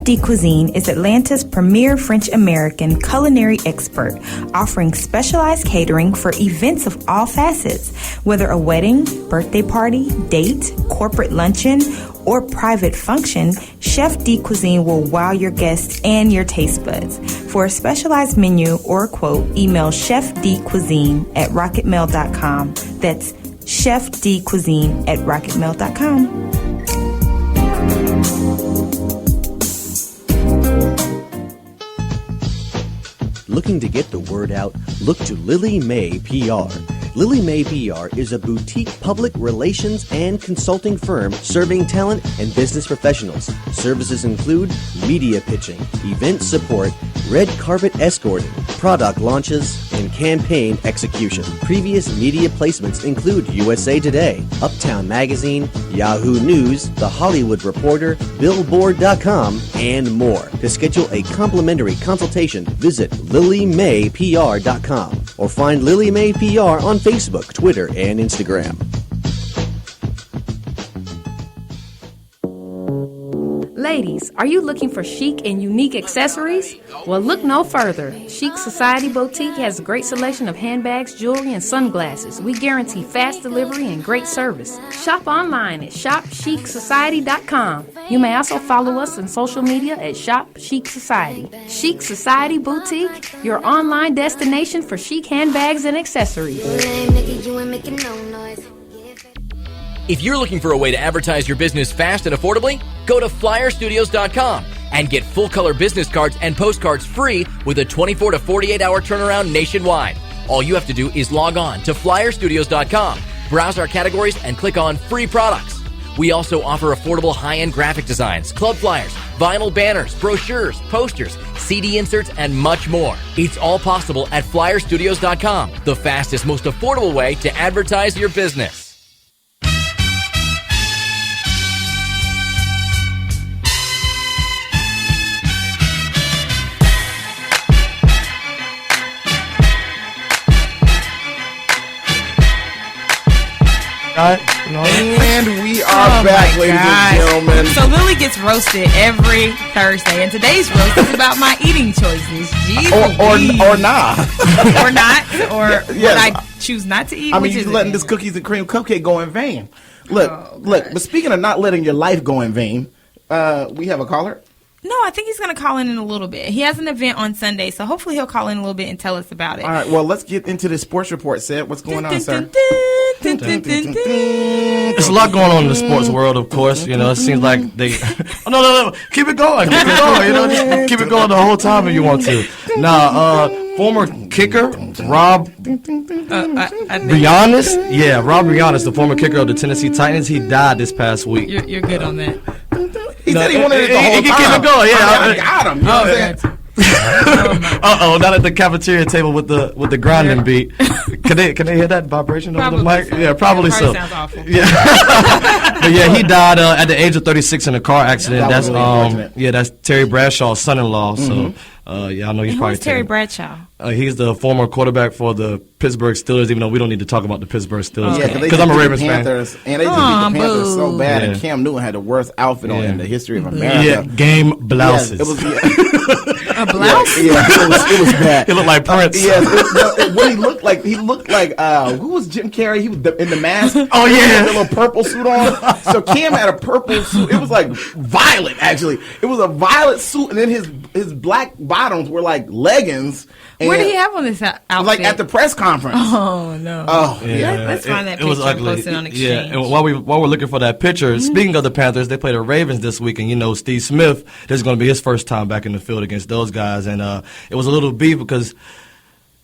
de Cuisine is Atlanta's premier French-American culinary expert, offering specialized catering for events of all facets. Whether a wedding, birthday party, date, corporate luncheon, or private function, Chef de Cuisine will wow your guests and your taste buds. For a specialized menu or quote, email chefdecuisine@rocketmail.com. That's chefdecuisine@rocketmail.com. Looking to get the word out? Look to Lily May PR. Lily May PR is a boutique public relations and consulting firm serving talent and business professionals. Services include media pitching, event support, red carpet escorting, product launches, and campaign execution. Previous media placements include USA Today, Uptown Magazine, Yahoo News, The Hollywood Reporter, Billboard.com, and more. To schedule a complimentary consultation, visit LilyMayPR.com or find Lily May PR on Facebook, Twitter, and Instagram. Ladies, are you looking for chic and unique accessories? Well, look no further. Chic Society Boutique has a great selection of handbags, jewelry, and sunglasses. We guarantee fast delivery and great service. Shop online at shopchicsociety.com. You may also follow us on social media at Shop Chic Society. Chic Society Boutique, your online destination for chic handbags and accessories. If you're looking for a way to advertise your business fast and affordably, go to flyerstudios.com and get full-color business cards and postcards free with a 24 to 48-hour turnaround nationwide. All you have to do is log on to flyerstudios.com, browse our categories, and click on Free Products. We also offer affordable high-end graphic designs, club flyers, vinyl banners, brochures, posters, CD inserts, and much more. It's all possible at flyerstudios.com, the fastest, most affordable way to advertise your business. And we are back, ladies and gentlemen. So Lily gets roasted every Thursday, and today's roast is about my eating choices. Jeez, or not. Or not, or what I choose not to eat. I mean, you're letting this cookies and cream cupcake go in vain. Look, but speaking of not letting your life go in vain, we have a caller. No, I think he's going to call in a little bit. He has an event on Sunday, so hopefully he'll call in a little bit and tell us about it. All right, well, let's get into the sports report, Sid. What's going on, sir? There's a lot going on in the sports world, of course. You know, it seems like they... Oh, no. Keep it going. Keep it going. You know, just keep it going the whole time if you want to. Now, former kicker, Rob Briones. Yeah, Rob Briones, the former kicker of the Tennessee Titans. He died this past week. You're good on that. He said he wanted it the whole time. Keep it going, yeah. I got him. You know what I'm saying? Not at the cafeteria table with the grinding beat. Can they hear that vibration over the mic? So. Yeah, probably so. Sounds awful. Yeah. But yeah, he died at the age of 36 in a car accident. That's that's Terry Bradshaw's son-in-law. So I know he's probably Terry Bradshaw. He's the former quarterback for the Pittsburgh Steelers, even though we don't need to talk about the Pittsburgh Steelers. Yeah, because I'm a Ravens fan. And they just beat the Panthers so bad, Yeah. and Cam Newton had the worst outfit on in the history of America. Yeah, game blouses. Yes, it was A blouse? Yeah, it was bad. He looked like Prince. What he looked like who was Jim Carrey? He was in the mask. Oh yeah, with a little purple suit on. So Cam had a purple suit. It was like violet, actually. It was a violet suit, and then his black bottoms were like leggings. Where did he have on this outfit? Like at the press conference. Oh no. Oh yeah. Let's find that picture and post it on Exchange. Yeah, and while we're looking for that picture, speaking of the Panthers, they play the Ravens this week, and you know Steve Smith, this is going to be his first time back in the field against those guys, and it was a little beef because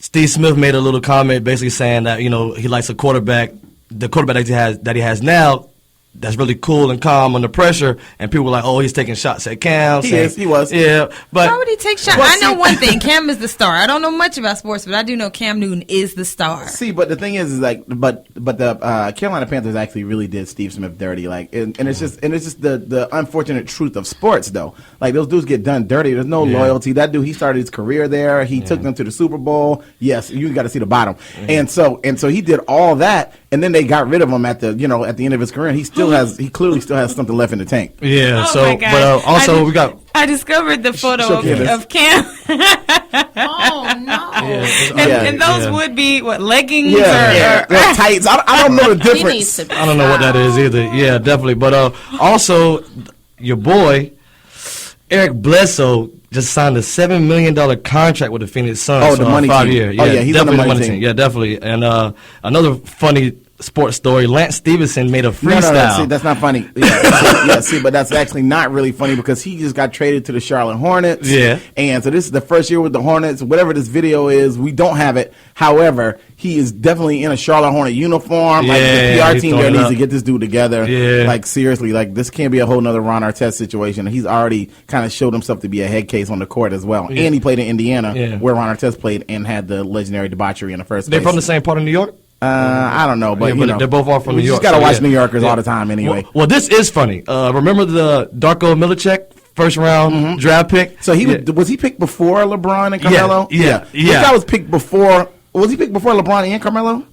Steve Smith made a little comment basically saying that, you know, he likes the quarterback that he has now that's really cool and calm under pressure, and people were like, "Oh, he's taking shots at Cam." He was. Yeah, but why would he take shots? I know one thing: Cam is the star. I don't know much about sports, but I do know Cam Newton is the star. See, but the thing is like, but the Carolina Panthers actually really did Steve Smith dirty, like, and it's just the unfortunate truth of sports, though. Like those dudes get done dirty. There's no loyalty. That dude, he started his career there. He took them to the Super Bowl. Yes, you got to see the bottom. And so he did all that, and then they got rid of him at the end of his career. And he clearly still has something left in the tank. Yeah. Oh so, but also we got I discovered the photo of Cam. Oh no! And those would be what, leggings or tights. I don't know the difference. I don't know what that is either. Yeah, definitely. But also, your boy Eric Bledsoe just signed a $7 million contract with the Phoenix Suns. Oh, the money 5 team. year. Yeah, he's on the money team. Yeah, definitely. And another funny sports story: Lance Stevenson made a freestyle. No, see, that's not funny. Yeah, but that's actually not really funny because he just got traded to the Charlotte Hornets. Yeah. And so this is the first year with the Hornets. Whatever this video is, we don't have it. However, he is definitely in a Charlotte Hornet uniform. Like, the PR team there needs to get this dude together. Yeah. Like, seriously, like, this can't be a whole nother Ron Artest situation. He's already kind of showed himself to be a head case on the court as well. Yeah. And he played in Indiana, where Ron Artest played and had the legendary debauchery in the first place. They're from the same part of New York? I don't know, but, they're both all from New York. You just got to watch New Yorkers all the time anyway. Well, this is funny. Remember the Darko Milicic first round draft pick? So was he picked before LeBron and Carmelo? Yeah. This guy was picked before. Was he picked before LeBron and Carmelo?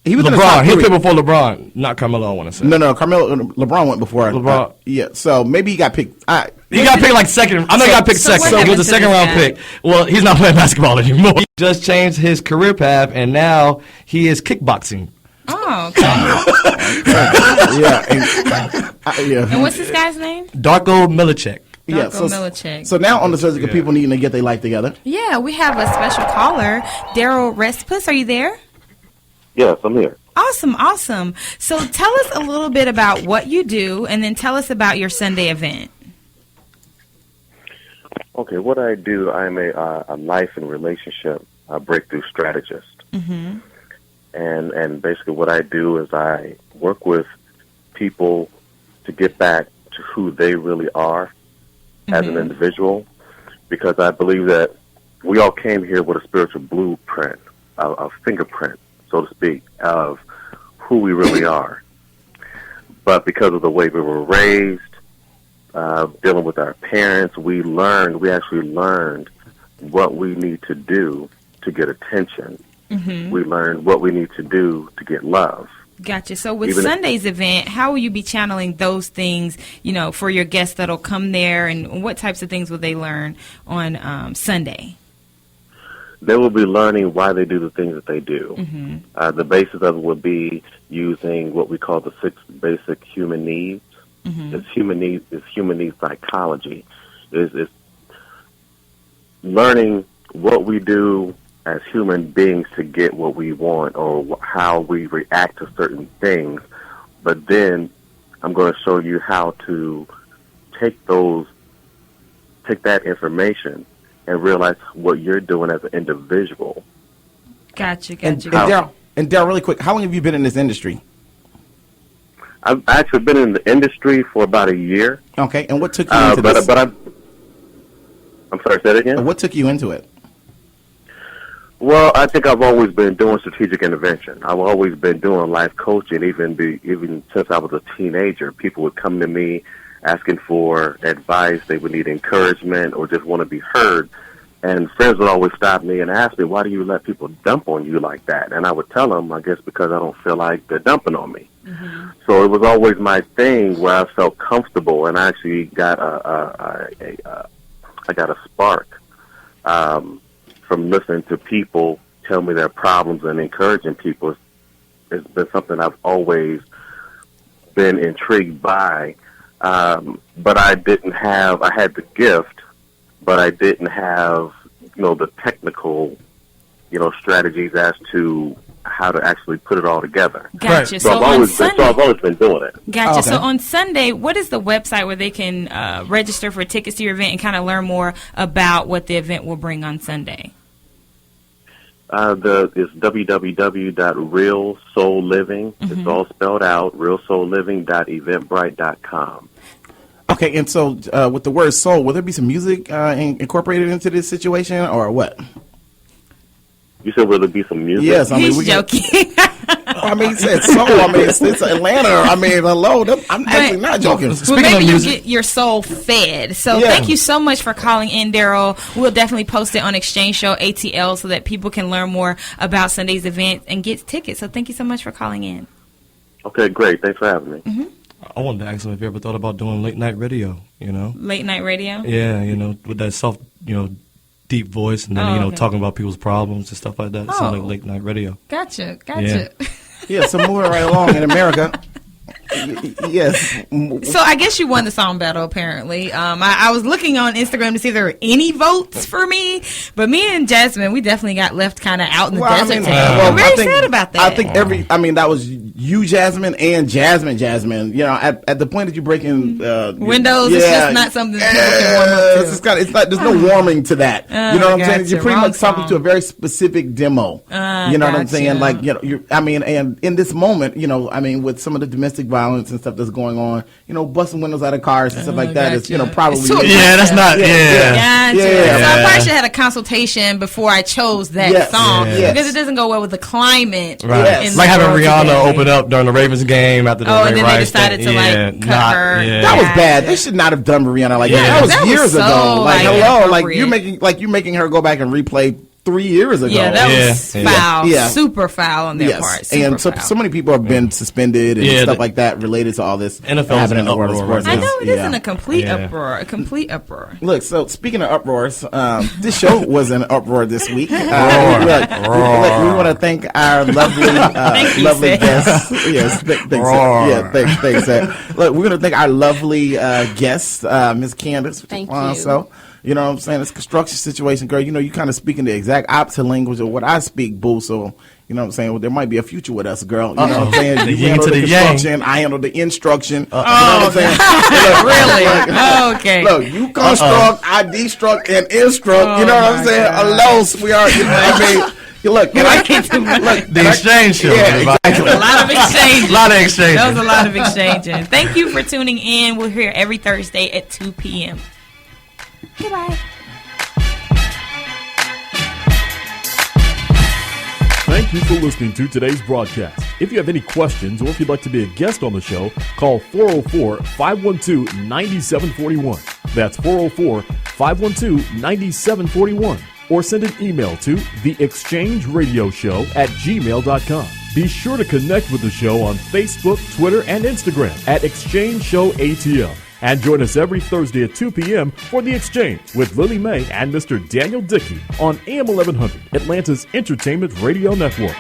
He was LeBron. He was picked before LeBron, not Carmelo. I want to say. No. LeBron went before LeBron. Yeah. So maybe he got picked. He got picked like second. I know he got picked second. So he was a second round pick. Well, he's not playing basketball anymore. He just changed his career path, and now he is kickboxing. Oh, okay. And what's this guy's name? Darko Milicic. Milicic. So now on the subject of people needing to get their life together. Yeah, we have a special caller, Daryl Respus. Are you there? Yes, I'm here. Awesome. So tell us a little bit about what you do, and then tell us about your Sunday event. Okay, what I do, I'm a life and relationship breakthrough strategist. Mm-hmm. And basically what I do is I work with people to get back to who they really are as an individual, because I believe that we all came here with a spiritual blueprint, a fingerprint, so to speak, of who we really are. But because of the way we were raised, dealing with our parents, we actually learned what we need to do to get attention. Mm-hmm. We learned what we need to do to get love. Gotcha. So with Sunday's event, how will you be channeling those things, for your guests that'll come there, and what types of things will they learn on Sunday? They will be learning why they do the things that they do. Mm-hmm. The basis of it would be using what we call the 6 basic human needs. Mm-hmm. It's human needs psychology. It's learning what we do as human beings to get what we want, or how we react to certain things. But then I'm going to show you how to take that information and realize what you're doing as an individual. Gotcha. And Daryl, really quick, how long have you been in this industry? I've actually been in the industry for about a year. Okay, and what took you into this? I'm sorry, say that again? What took you into it? Well, I think I've always been doing strategic intervention. I've always been doing life coaching, even since I was a teenager. People would come to me asking for advice. They would need encouragement or just want to be heard. And friends would always stop me and ask me, why do you let people dump on you like that? And I would tell them, I guess because I don't feel like they're dumping on me. Mm-hmm. So it was always my thing where I felt comfortable, and I actually got I got a spark from listening to people tell me their problems and encouraging people. It's been something I've always been intrigued by. But I had the gift, but I didn't have, the technical, strategies as to how to actually put it all together. Gotcha. Right. So I've always been doing it. Gotcha. Okay. So on Sunday, what is the website where they can register for tickets to your event and kind of learn more about what the event will bring on Sunday? It's www.realsoulliving. Mm-hmm. It's all spelled out. realsoulliving.eventbrite.com. Okay, and so with the word soul, will there be some music incorporated into this situation, or what? You said will there be some music? Yes, He's joking. He said soul. It's Atlanta. Hello. I'm actually not joking. Well, maybe you get your soul fed. So thank you so much for calling in, Daryl. We'll definitely post it on Exchange Show ATL so that people can learn more about Sunday's event and get tickets. So thank you so much for calling in. Okay, great. Thanks for having me. Mm-hmm. I wanted to ask him if you ever thought about doing late night radio, Late night radio? Yeah, with that soft, deep voice and then, okay. talking about people's problems and stuff like that. It sounds like late night radio. Gotcha. Yeah, so moving right along in America. Yes. So I guess you won the song battle, apparently. I was looking on Instagram to see if there were any votes for me, but me and Jasmine, we definitely got left kind of out in the desert. I'm very sad about that. I think that was you, Jasmine, and Jasmine. At the point that you break in Windows, it's just not something that people can warm up to. It's like there's no warming to that. You know what I'm saying? You're pretty much talking to a very specific demo. You know what I'm saying? Like, and in this moment, with some of the domestic violence and stuff that's going on, busting windows out of cars and stuff like that is, probably. That's not. Yeah. So I probably should have had a consultation before I chose that song because it doesn't go well with the climate. Right. In like the having world Rihanna today. open up during the Ravens game after the and then they decided to cut her. Yeah. That was bad. They should not have done Rihanna like that. That was years ago. Like, hello, like you're making her go back and replay 3 years ago. Yeah, that was foul. Yeah. Super foul on their part. And so many people have been suspended and stuff like that related to all this. NFL's in an uproar. I know it is in a complete uproar. A complete uproar. Look, so speaking of uproars, this show was an uproar this week. We want to thank our lovely guests. Yes, thanks. Look, we're going to thank our lovely guest, Ms. Kandace. Thank you. So, you know what I'm saying? It's a construction situation, girl. You kind of speaking the exact opposite language of what I speak, boo. So, you know what I'm saying? Well, there might be a future with us, girl. You know what I'm saying? You handle the construction, I handle the instruction. You know what I'm saying? Really? Okay. Look, you construct, I destruct, and instruct. You know what I'm saying? Hello, sweetheart. You know what I mean? Look, and I can't the exchange show. Yeah, exactly. A lot of exchange. A lot of exchange. That was a lot of exchanging. Thank you for tuning in. We're here every Thursday at 2 p.m. Goodbye. Thank you for listening to today's broadcast. If you have any questions or if you'd like to be a guest on the show, call 404-512-9741. That's 404-512-9741. Or send an email to theexchangeradioshow@gmail.com. Be sure to connect with the show on Facebook, Twitter, and Instagram at Exchange Show ATL. And join us every Thursday at 2 p.m. for The Exchange with Lily May and Mr. Daniel Dickey on AM 1100, Atlanta's Entertainment Radio Network.